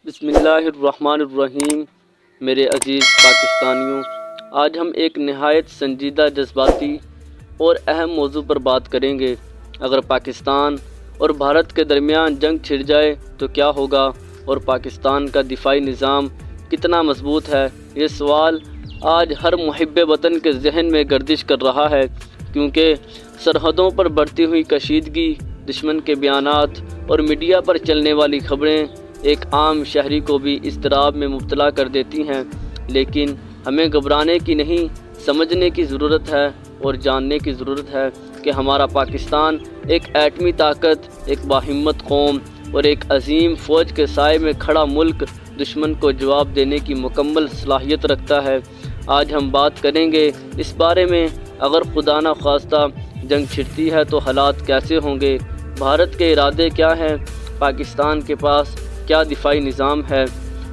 بسم اللہ الرحمن الرحیم۔ میرے عزیز پاکستانیوں، آج ہم ایک نہایت سنجیدہ، جذباتی اور اہم موضوع پر بات کریں گے۔ اگر پاکستان اور بھارت کے درمیان جنگ چھڑ جائے تو کیا ہوگا، اور پاکستان کا دفاعی نظام کتنا مضبوط ہے؟ یہ سوال آج ہر محب وطن کے ذہن میں گردش کر رہا ہے، کیونکہ سرحدوں پر بڑھتی ہوئی کشیدگی، دشمن کے بیانات اور میڈیا پر چلنے والی خبریں ایک عام شہری کو بھی اضطراب میں مبتلا کر دیتی ہیں۔ لیکن ہمیں گھبرانے کی نہیں، سمجھنے کی ضرورت ہے اور جاننے کی ضرورت ہے کہ ہمارا پاکستان ایک ایٹمی طاقت، ایک باہمت قوم اور ایک عظیم فوج کے سائے میں کھڑا ملک دشمن کو جواب دینے کی مکمل صلاحیت رکھتا ہے۔ آج ہم بات کریں گے اس بارے میں، اگر خدا نہ خواستہ جنگ چھڑتی ہے تو حالات کیسے ہوں گے، بھارت کے ارادے کیا ہیں، پاکستان کے پاس کیا دفاعی نظام ہے،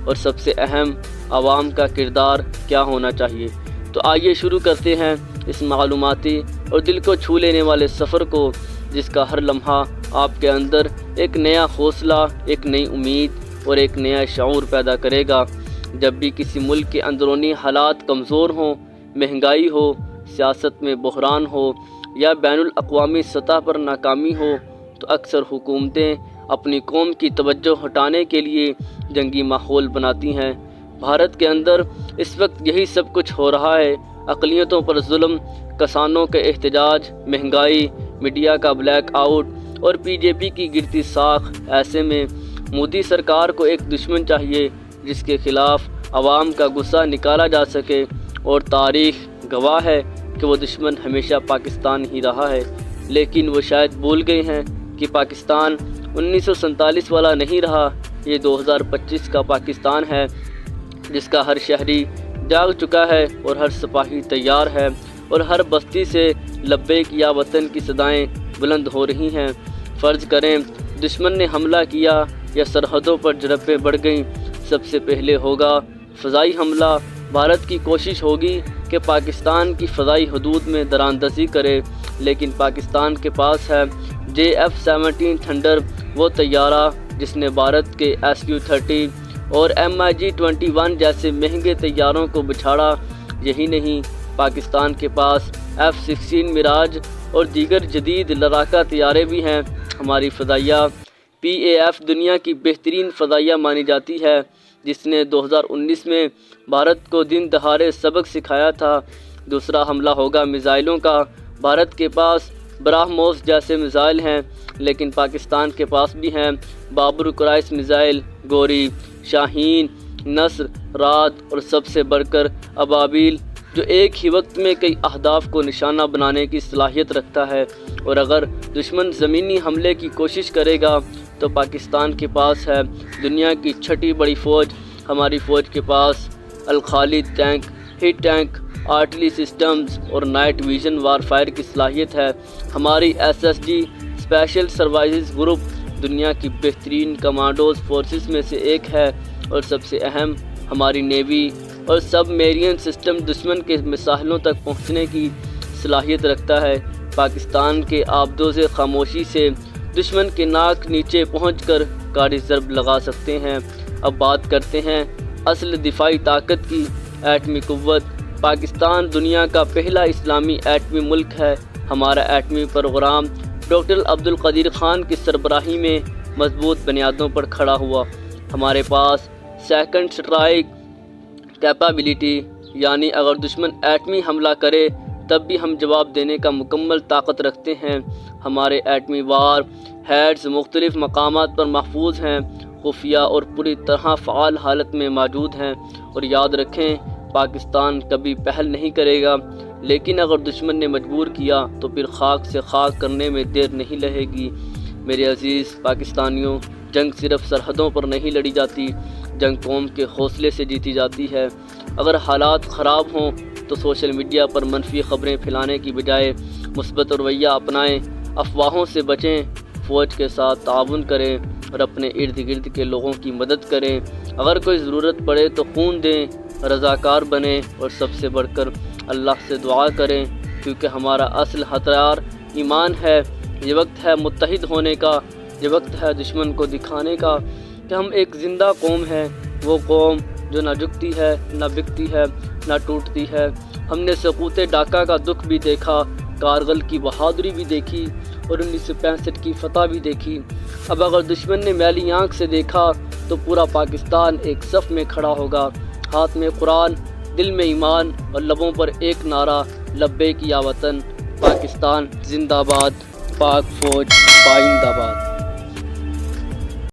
اور سب سے اہم، عوام کا کردار کیا ہونا چاہیے۔ تو آئیے شروع کرتے ہیں اس معلوماتی اور دل کو چھو لینے والے سفر کو، جس کا ہر لمحہ آپ کے اندر ایک نیا حوصلہ، ایک نئی امید اور ایک نیا شعور پیدا کرے گا۔ جب بھی کسی ملک کے اندرونی حالات کمزور ہوں، مہنگائی ہو، سیاست میں بحران ہو یا بین الاقوامی سطح پر ناکامی ہو، تو اکثر حکومتیں اپنی قوم کی توجہ ہٹانے کے لیے جنگی ماحول بناتی ہیں۔ بھارت کے اندر اس وقت یہی سب کچھ ہو رہا ہے۔ اقلیتوں پر ظلم، کسانوں کے احتجاج، مہنگائی، میڈیا کا بلیک آؤٹ اور پی جے پی کی گرتی ساکھ۔ ایسے میں مودی سرکار کو ایک دشمن چاہیے جس کے خلاف عوام کا غصہ نکالا جا سکے، اور تاریخ گواہ ہے کہ وہ دشمن ہمیشہ پاکستان ہی رہا ہے۔ لیکن وہ شاید بھول گئے ہیں کہ پاکستان 1947 والا نہیں رہا، یہ 2025 کا پاکستان ہے، جس کا ہر شہری جاگ چکا ہے اور ہر سپاہی تیار ہے، اور ہر بستی سے لبیک یا وطن کی صدائیں بلند ہو رہی ہیں۔ فرض کریں دشمن نے حملہ کیا یا سرحدوں پر جھڑپیں بڑھ گئیں، سب سے پہلے ہوگا فضائی حملہ۔ بھارت کی کوشش ہوگی کہ پاکستان کی فضائی حدود میں دراندازی کرے، لیکن پاکستان کے پاس ہے JF-17 تھنڈر، وہ طیارہ جس نے بھارت کے SU-30 اور MiG-21 جیسے مہنگے طیاروں کو بچھاڑا۔ یہی نہیں، پاکستان کے پاس F-16 میراج اور دیگر جدید لڑاکا طیارے بھی ہیں۔ ہماری فضائیہ PAF دنیا کی بہترین فضائیہ مانی جاتی ہے، جس نے 2019 میں بھارت کو دن دہاڑے سبق سکھایا تھا۔ دوسرا حملہ ہوگا میزائلوں کا۔ بھارت کے پاس براہموس جیسے میزائل ہیں، لیکن پاکستان کے پاس بھی ہیں بابر کرائس میزائل، گوری، شاہین، نصر، رات اور سب سے بڑھ کر ابابیل، جو ایک ہی وقت میں کئی اہداف کو نشانہ بنانے کی صلاحیت رکھتا ہے۔ اور اگر دشمن زمینی حملے کی کوشش کرے گا تو پاکستان کے پاس ہے دنیا کی چھٹی بڑی فوج۔ ہماری فوج کے پاس الخالد ٹینک، ہٹ ٹینک، آرٹلری سسٹمز اور نائٹ ویژن وارفائر کی صلاحیت ہے۔ ہماری SSG اسپیشل سروسز گروپ دنیا کی بہترین کمانڈوز فورسز میں سے ایک ہے، اور سب سے اہم، ہماری نیوی اور سب میرین سسٹم دشمن کے مساحلوں تک پہنچنے کی صلاحیت رکھتا ہے۔ پاکستان کے آبدوز خاموشی سے دشمن کے ناک نیچے پہنچ کر کاری ضرب لگا سکتے ہیں۔ اب بات کرتے ہیں اصل دفاعی طاقت کی، ایٹمی قوت۔ پاکستان دنیا کا پہلا اسلامی ایٹمی ملک ہے۔ ہمارا ایٹمی پروگرام ڈاکٹر عبدالقدیر خان کی سربراہی میں مضبوط بنیادوں پر کھڑا ہوا۔ ہمارے پاس سیکنڈ سٹرائک کیپابلٹی، یعنی اگر دشمن ایٹمی حملہ کرے تب بھی ہم جواب دینے کا مکمل طاقت رکھتے ہیں۔ ہمارے ایٹمی وار ہیڈز مختلف مقامات پر محفوظ ہیں، خفیہ اور پوری طرح فعال حالت میں موجود ہیں۔ اور یاد رکھیں، پاکستان کبھی پہل نہیں کرے گا، لیکن اگر دشمن نے مجبور کیا تو پھر خاک سے خاک کرنے میں دیر نہیں لگے گی۔ میرے عزیز پاکستانیوں، جنگ صرف سرحدوں پر نہیں لڑی جاتی، جنگ قوم کے حوصلے سے جیتی جاتی ہے۔ اگر حالات خراب ہوں تو سوشل میڈیا پر منفی خبریں پھیلانے کی بجائے مثبت رویہ اپنائیں، افواہوں سے بچیں، فوج کے ساتھ تعاون کریں اور اپنے ارد گرد کے لوگوں کی مدد کریں۔ اگر کوئی ضرورت پڑے تو خون دیں، رضاکار بنیں، اور سب سے بڑھ کر اللہ سے دعا کریں، کیونکہ ہمارا اصل ہتھیار ایمان ہے۔ یہ وقت ہے متحد ہونے کا، یہ وقت ہے دشمن کو دکھانے کا کہ ہم ایک زندہ قوم ہیں، وہ قوم جو نہ جھکتی ہے، نہ بکتی ہے، نہ ٹوٹتی ہے۔ ہم نے سقوط ڈھاکہ کا دکھ بھی دیکھا، کارگل کی بہادری بھی دیکھی اور 1965 کی فتح بھی دیکھی۔ اب اگر دشمن نے میلی آنکھ سے دیکھا تو پورا پاکستان ایک صف میں کھڑا ہوگا، ہاتھ میں قرآن، دل میں ایمان اور لبوں پر ایک نعرہ، لبیک یا وطن، پاکستان زندہ باد، پاک فوج پائندہ باد۔